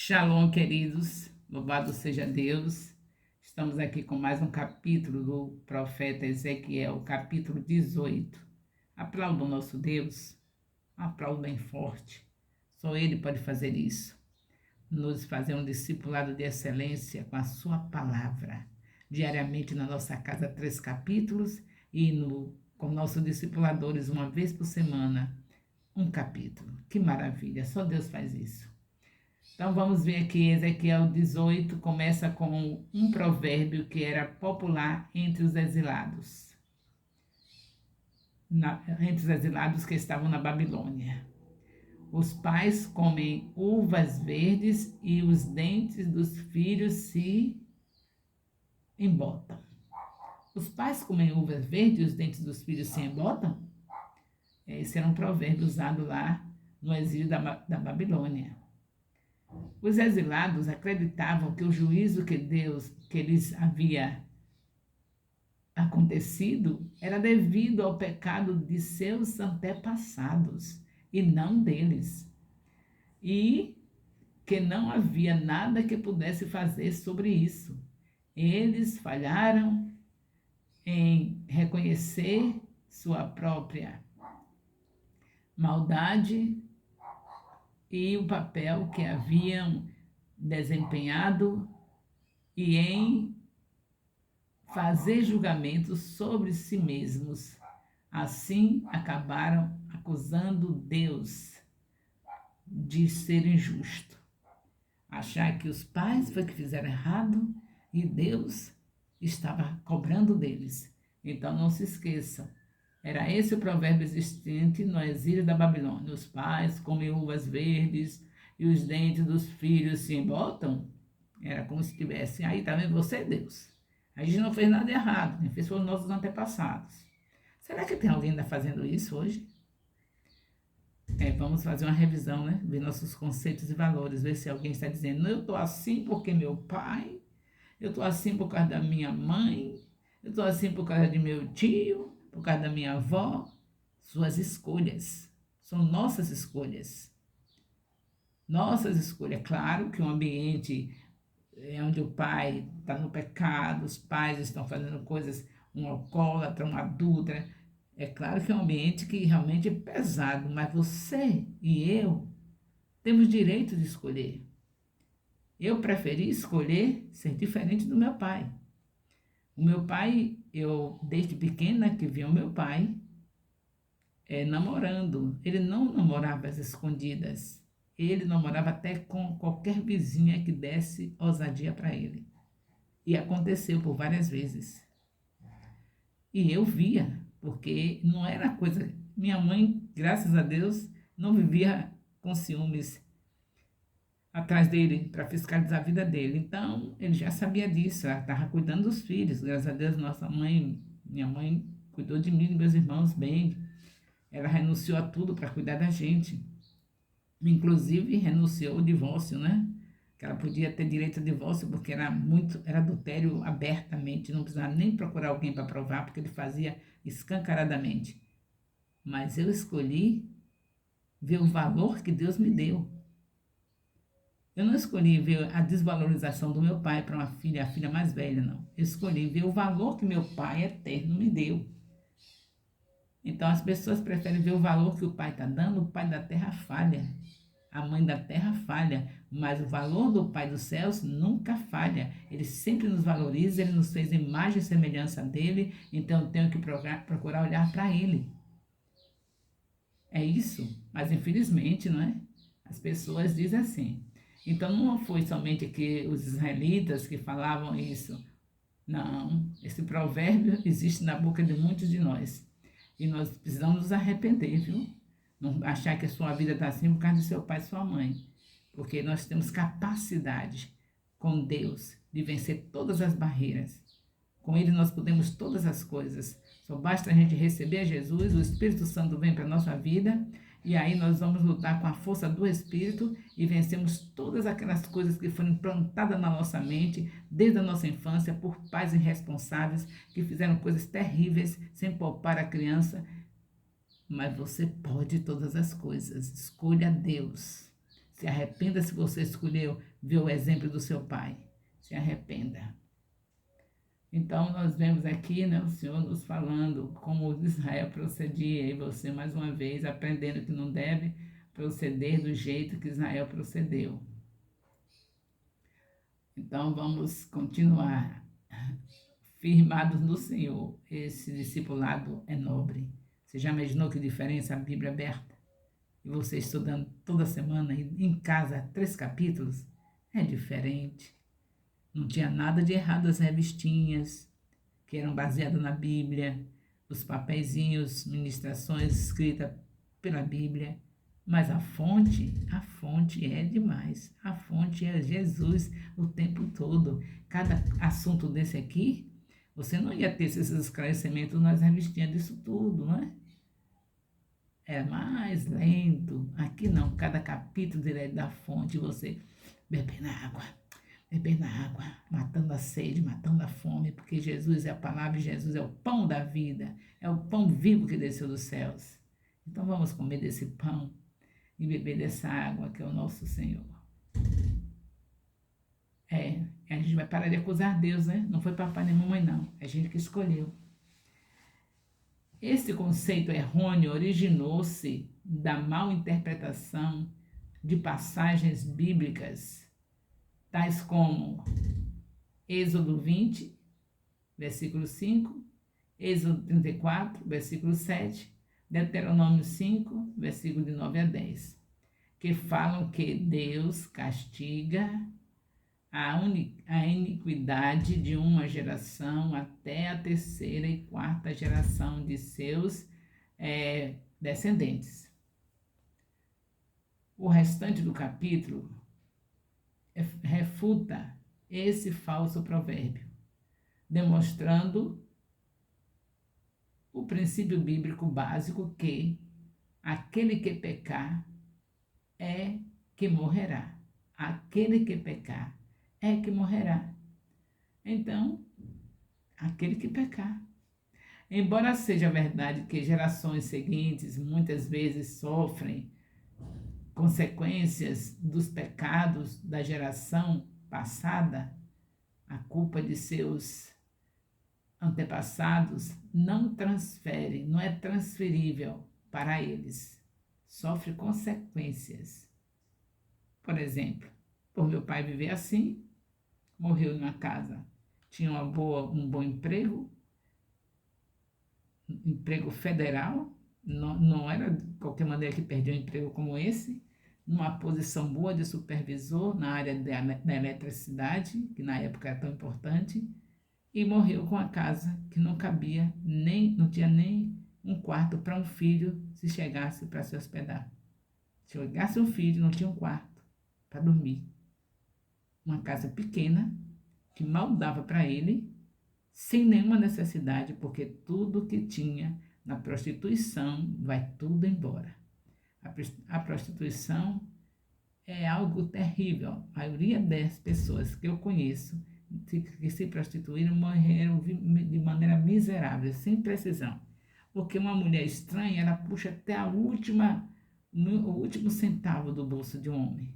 Shalom, queridos, louvado seja Deus. Estamos aqui com mais um capítulo do profeta Ezequiel, capítulo 18. Aplauda o nosso Deus, aplauda bem forte. Só Ele pode fazer isso, nos fazer um discipulado de excelência com a sua palavra. Diariamente na nossa casa, 3 capítulos e com nossos discipuladores, uma vez por semana, um capítulo. Que maravilha, só Deus faz isso. Então vamos ver aqui, Ezequiel 18 começa com um provérbio que era popular entre os exilados, que estavam na Babilônia. Os pais comem uvas verdes e os dentes dos filhos se embotam. Os pais comem uvas verdes e os dentes dos filhos se embotam? Esse era um provérbio usado lá no exílio da Babilônia. Os exilados acreditavam que o juízo que lhes havia acontecido era devido ao pecado de seus antepassados e não deles, e que não havia nada que pudesse fazer sobre isso. Eles falharam em reconhecer sua própria maldade e o papel que haviam desempenhado e em fazer julgamentos sobre si mesmos. Assim, acabaram acusando Deus de ser injusto. Achar que os pais foi que fizeram errado e Deus estava cobrando deles. Então, não se esqueçam. Era esse o provérbio existente no exílio da Babilônia. Os pais comem uvas verdes e os dentes dos filhos se embotam. Era como se tivesse, aí tá vendo, você é Deus. A gente não fez nada errado, quem fez foram os nossos antepassados. Será que tem alguém ainda fazendo isso hoje? Vamos fazer uma revisão, né? Ver nossos conceitos e valores, ver se alguém está dizendo, eu estou assim porque meu pai, eu estou assim por causa da minha mãe, eu estou assim por causa de meu tio, por causa da minha avó. Suas escolhas, são nossas escolhas. Nossas escolhas. Claro que um ambiente onde o pai está no pecado, os pais estão fazendo coisas, um alcoólatra, uma adúltera, é claro que é um ambiente que realmente é pesado, mas você e eu temos direito de escolher. Eu preferi escolher ser diferente do meu pai. O meu pai, eu desde pequena que vi o meu pai namorando. Ele não namorava às escondidas. Ele namorava até com qualquer vizinha que desse ousadia para ele. E aconteceu por várias vezes. E eu via, porque não era coisa... Minha mãe, graças a Deus, não vivia com ciúmes atrás dele para fiscalizar a vida dele. Então, ele já sabia disso, ela estava cuidando dos filhos. Graças a Deus, minha mãe cuidou de mim e meus irmãos bem. Ela renunciou a tudo para cuidar da gente. Inclusive, renunciou ao divórcio, né? Que ela podia ter direito ao divórcio porque era adultério abertamente, não precisava nem procurar alguém para provar, porque ele fazia escancaradamente. Mas eu escolhi ver o valor que Deus me deu. Eu não escolhi ver a desvalorização do meu pai para uma filha, a filha mais velha, não. Eu escolhi ver o valor que meu pai eterno me deu. Então as pessoas preferem ver o valor que o pai está dando, o pai da terra falha. A mãe da terra falha, mas o valor do Pai dos céus nunca falha. Ele sempre nos valoriza, ele nos fez imagem e semelhança dele, então eu tenho que procurar olhar para ele. É isso, mas infelizmente, não é? As pessoas dizem assim. Então não foi somente que os israelitas que falavam isso. Não, esse provérbio existe na boca de muitos de nós. E nós precisamos nos arrepender, viu? Não achar que a sua vida está assim por causa de seu pai e sua mãe. Porque nós temos capacidade com Deus de vencer todas as barreiras. Com Ele nós podemos todas as coisas. Só basta a gente receber Jesus, o Espírito Santo vem para a nossa vida e aí nós vamos lutar com a força do Espírito e vencemos todas aquelas coisas que foram implantadas na nossa mente desde a nossa infância por pais irresponsáveis que fizeram coisas terríveis sem poupar a criança. Mas você pode todas as coisas. Escolha Deus. Se arrependa se você escolheu ver o exemplo do seu pai. Se arrependa. Então, nós vemos aqui, né, o Senhor nos falando como Israel procedia, e você, mais uma vez, aprendendo que não deve proceder do jeito que Israel procedeu. Então, vamos continuar firmados no Senhor. Esse discipulado é nobre. Você já imaginou que diferença a Bíblia aberta? E você estudando toda semana em casa 3 capítulos? É diferente. Não tinha nada de errado as revistinhas, que eram baseadas na Bíblia, os papeizinhos, ministrações escritas pela Bíblia. Mas a fonte é demais. A fonte é Jesus o tempo todo. Cada assunto desse aqui, você não ia ter esses esclarecimentos nas revistinhas disso tudo, não é? É mais lento. Aqui não, cada capítulo direto da fonte, você bebendo água, matando a sede, matando a fome, porque Jesus é a palavra, Jesus é o pão da vida, é o pão vivo que desceu dos céus. Então vamos comer desse pão e beber dessa água que é o nosso Senhor. A gente vai parar de acusar Deus, né? Não foi papai nem mamãe, não. É a gente que escolheu. Esse conceito errôneo originou-se da mal interpretação de passagens bíblicas, tais como Êxodo 20, versículo 5, Êxodo 34, versículo 7, Deuteronômio 5, versículo de 9 a 10, que falam que Deus castiga a iniquidade de uma geração até a 3ª e 4ª geração de seus descendentes. O restante do capítulo refuta esse falso provérbio, demonstrando o princípio bíblico básico que aquele que pecar é que morrerá. Aquele que pecar é que morrerá. Então, aquele que pecar. Embora seja verdade que gerações seguintes muitas vezes sofrem consequências dos pecados da geração passada, a culpa de seus antepassados não é transferível para eles. Sofre consequências. Por exemplo, por meu pai viver assim, morreu numa casa, tinha um bom emprego federal, não era de qualquer maneira que perdeu um emprego como esse, numa posição boa de supervisor na área da eletricidade, que na época era tão importante, e morreu com a casa que não cabia, não tinha nem um quarto para um filho se chegasse para se hospedar. Se chegasse um filho, não tinha um quarto para dormir. Uma casa pequena, que mal dava para ele, sem nenhuma necessidade, porque tudo que tinha na prostituição vai tudo embora. A prostituição é algo terrível. A maioria das pessoas que eu conheço que se prostituíram morreram de maneira miserável, sem precisão. Porque uma mulher estranha, ela puxa até o último centavo do bolso de um homem.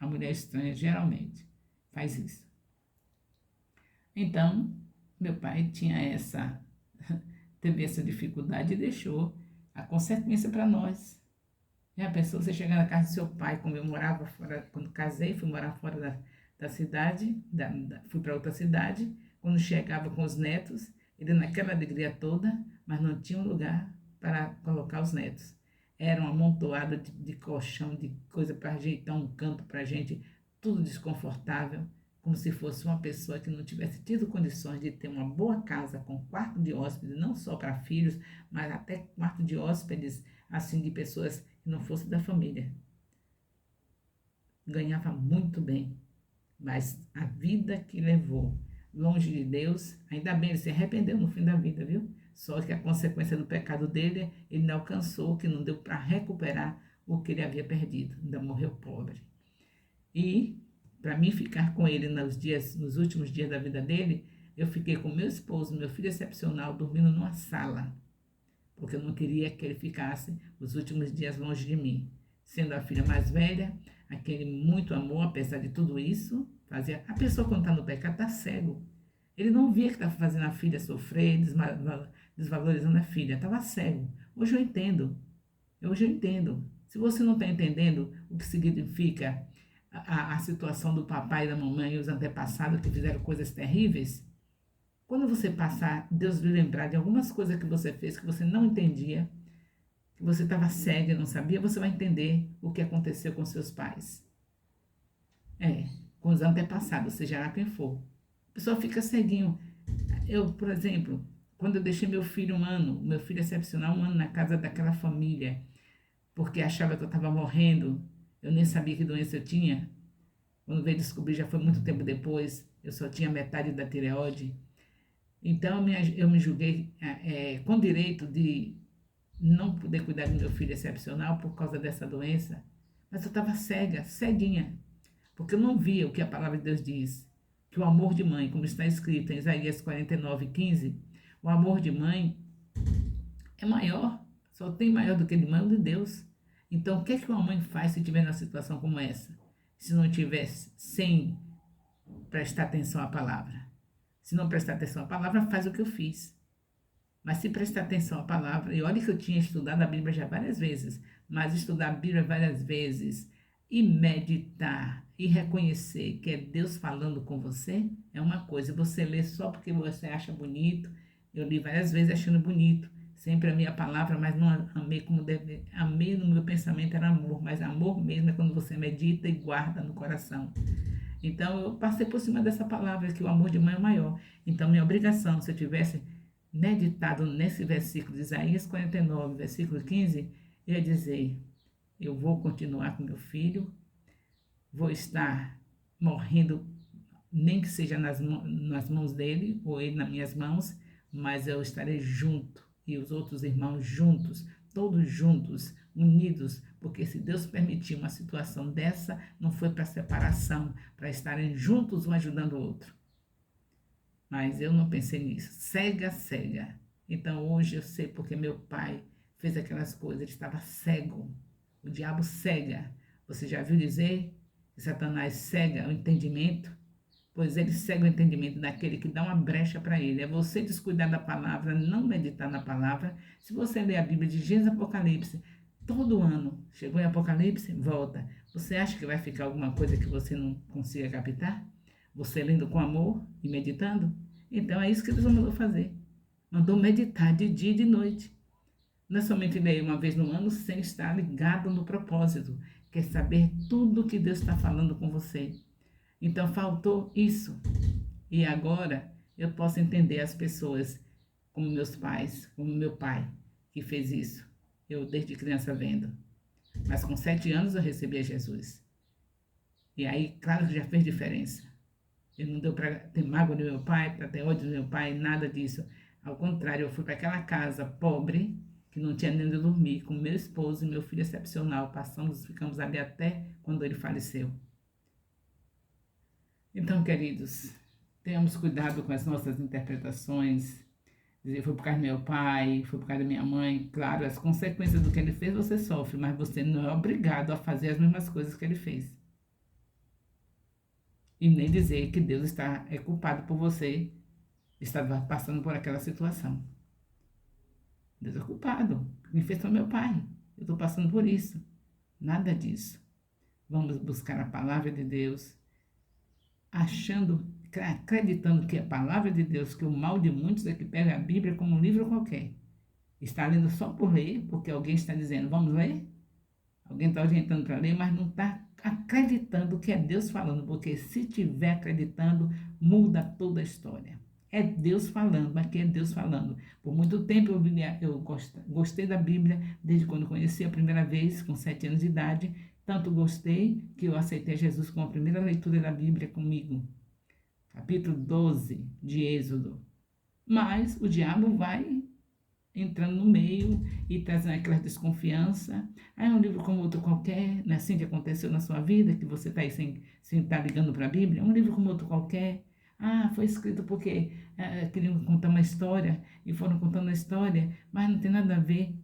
A mulher estranha geralmente faz isso. Então, meu pai teve essa dificuldade e deixou a consequência para nós. Já pensou você chegar na casa do seu pai, como eu morava fora, quando casei, fui morar fora da cidade, fui para outra cidade, quando chegava com os netos, ele naquela alegria toda, mas não tinha um lugar para colocar os netos. Era uma amontoada de colchão, de coisa para ajeitar um canto para a gente, tudo desconfortável, como se fosse uma pessoa que não tivesse tido condições de ter uma boa casa com quarto de hóspedes, não só para filhos, mas até quarto de hóspedes, assim, de pessoas que não fossem da família. Ganhava muito bem, mas a vida que levou longe de Deus, ainda bem, ele se arrependeu no fim da vida, viu? Só que a consequência do pecado dele, ele não alcançou, que não deu para recuperar o que ele havia perdido, ainda morreu pobre. E para mim ficar com ele nos últimos dias da vida dele, eu fiquei com meu esposo, meu filho excepcional, dormindo numa sala, porque eu não queria que ele ficasse os últimos dias longe de mim. Sendo a filha mais velha, aquele muito amor, apesar de tudo isso, fazia. A pessoa, quando está no pecado, está cego. Ele não via que estava fazendo a filha sofrer, desvalorizando a filha, estava cego. Hoje eu entendo. Hoje eu entendo. Se você não está entendendo o que significa a situação do papai e da mamãe e os antepassados que fizeram coisas terríveis, quando você passar, Deus lhe lembrar de algumas coisas que você fez que você não entendia, que você estava cego e não sabia, você vai entender o que aconteceu com seus pais. Com os antepassados, seja lá quem for. A pessoa fica ceguinho. Eu, por exemplo, quando eu deixei meu filho meu filho excepcional, 1 ano na casa daquela família, porque achava que eu estava morrendo, eu nem sabia que doença eu tinha. Quando veio descobrir, já foi muito tempo depois, eu só tinha metade da tireoide. Então eu me julguei com direito de não poder cuidar do meu filho excepcional por causa dessa doença. Mas eu estava cega, ceguinha, porque eu não via o que a palavra de Deus diz. Que o amor de mãe, como está escrito em Isaías 49:15, o amor de mãe é maior, só tem maior do que de mãe o de Deus. Então, o que é que uma mãe faz se estiver numa situação como essa? Se não tivesse sem prestar atenção à palavra. Se não prestar atenção à palavra, faz o que eu fiz. Mas se prestar atenção à palavra, e olha que eu tinha estudado a Bíblia já várias vezes, mas estudar a Bíblia várias vezes e meditar e reconhecer que é Deus falando com você é uma coisa. Você lê só porque você acha bonito. Eu li várias vezes achando bonito. Sempre amei a palavra, mas não amei como deve. Amei no meu pensamento era amor, mas amor mesmo é quando você medita e guarda no coração. Então eu passei por cima dessa palavra que o amor de mãe é maior. Então minha obrigação, se eu tivesse meditado nesse versículo de Isaías 49, versículo 15, eu ia dizer: eu vou continuar com meu filho, vou estar morrendo, nem que seja nas mãos dele ou ele nas minhas mãos, mas eu estarei junto e os outros irmãos juntos, todos juntos, unidos, porque se Deus permitir uma situação dessa, não foi para separação, para estarem juntos um ajudando o outro. Mas eu não pensei nisso. Cega, cega. Então hoje eu sei porque meu pai fez aquelas coisas. Ele estava cego. O diabo cega. Você já viu dizer que Satanás cega o entendimento? Pois ele cega o entendimento daquele que dá uma brecha para ele. É você descuidar da palavra, não meditar na palavra. Se você ler a Bíblia de Gênesis e Apocalipse, todo ano, chegou em Apocalipse, volta. Você acha que vai ficar alguma coisa que você não consiga captar? Você lendo com amor e meditando? Então é isso que Deus mandou fazer. Mandou meditar de dia e de noite. Não é somente ler uma vez no ano sem estar ligado no propósito. Quer saber tudo que Deus está falando com você. Então faltou isso. E agora eu posso entender as pessoas como meus pais, como meu pai, que fez isso. Eu desde criança vendo. Mas com 7 anos eu recebi a Jesus. E aí, claro que já fez diferença. Ele não deu para ter mágoa do meu pai, para ter ódio do meu pai, nada disso. Ao contrário, eu fui para aquela casa pobre, que não tinha nem onde dormir, com meu esposo e meu filho excepcional. Ficamos ali até quando ele faleceu. Então, queridos, tenhamos cuidado com as nossas interpretações. Dizer, foi por causa do meu pai, foi por causa da minha mãe. Claro, as consequências do que ele fez você sofre, mas você não é obrigado a fazer as mesmas coisas que ele fez. E nem dizer que Deus é culpado por você estar passando por aquela situação. Deus é culpado. Me fez meu pai. Eu estou passando por isso. Nada disso. Vamos buscar a palavra de Deus, acreditando que a palavra de Deus, que o mal de muitos é que pega a Bíblia como um livro qualquer. Está lendo só por ler, porque alguém está dizendo, vamos ler? Alguém está orientando para ler, mas não está acreditando que é Deus falando, porque se estiver acreditando, muda toda a história. É Deus falando, aqui é Deus falando. Por muito tempo eu gostei da Bíblia, desde quando conheci a primeira vez, com 7 anos de idade. Tanto gostei que eu aceitei Jesus com a primeira leitura da Bíblia comigo. Capítulo 12 de Êxodo. Mas o diabo vai entrando no meio e trazendo aquela desconfiança. Aí é um livro como outro qualquer, não é assim que aconteceu na sua vida, que você está aí sem estar ligando para a Bíblia? É um livro como outro qualquer. Ah, foi escrito porque queriam contar uma história e foram contando a história, mas não tem nada a ver.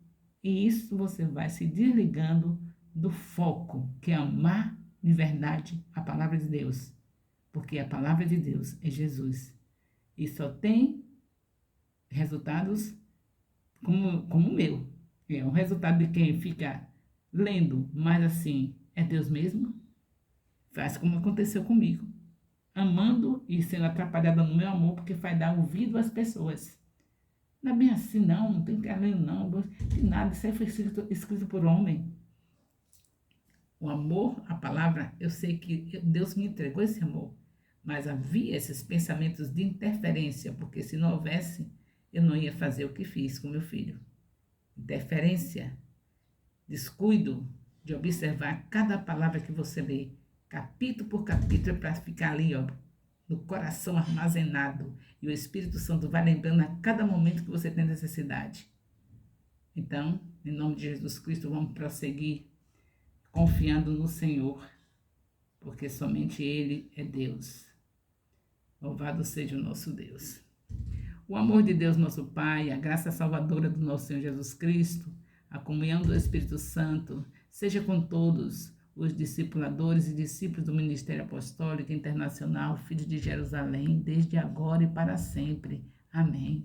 E isso você vai se desligando do foco, que é amar de verdade a palavra de Deus, porque a palavra de Deus é Jesus. E só tem resultados como o meu. É um resultado de quem fica lendo, mas assim, é Deus mesmo. Faz como aconteceu comigo. Amando e sendo atrapalhada no meu amor, porque faz dar ouvido às pessoas. Não é bem assim, não tem que ler, não. De nada, isso aí foi escrito por homem. O amor, a palavra, eu sei que Deus me entregou esse amor, mas havia esses pensamentos de interferência, porque se não houvesse, eu não ia fazer o que fiz com meu filho. Interferência, descuido de observar cada palavra que você lê, capítulo por capítulo, para ficar ali, ó, no coração armazenado. E o Espírito Santo vai lembrando a cada momento que você tem necessidade. Então, em nome de Jesus Cristo, vamos prosseguir confiando no Senhor, porque somente Ele é Deus. Louvado seja o nosso Deus. O amor de Deus, nosso Pai, a graça salvadora do nosso Senhor Jesus Cristo, a comunhão do Espírito Santo, seja com todos os discipuladores e discípulos do Ministério Apostólico Internacional, Filhos de Jerusalém, desde agora e para sempre. Amém.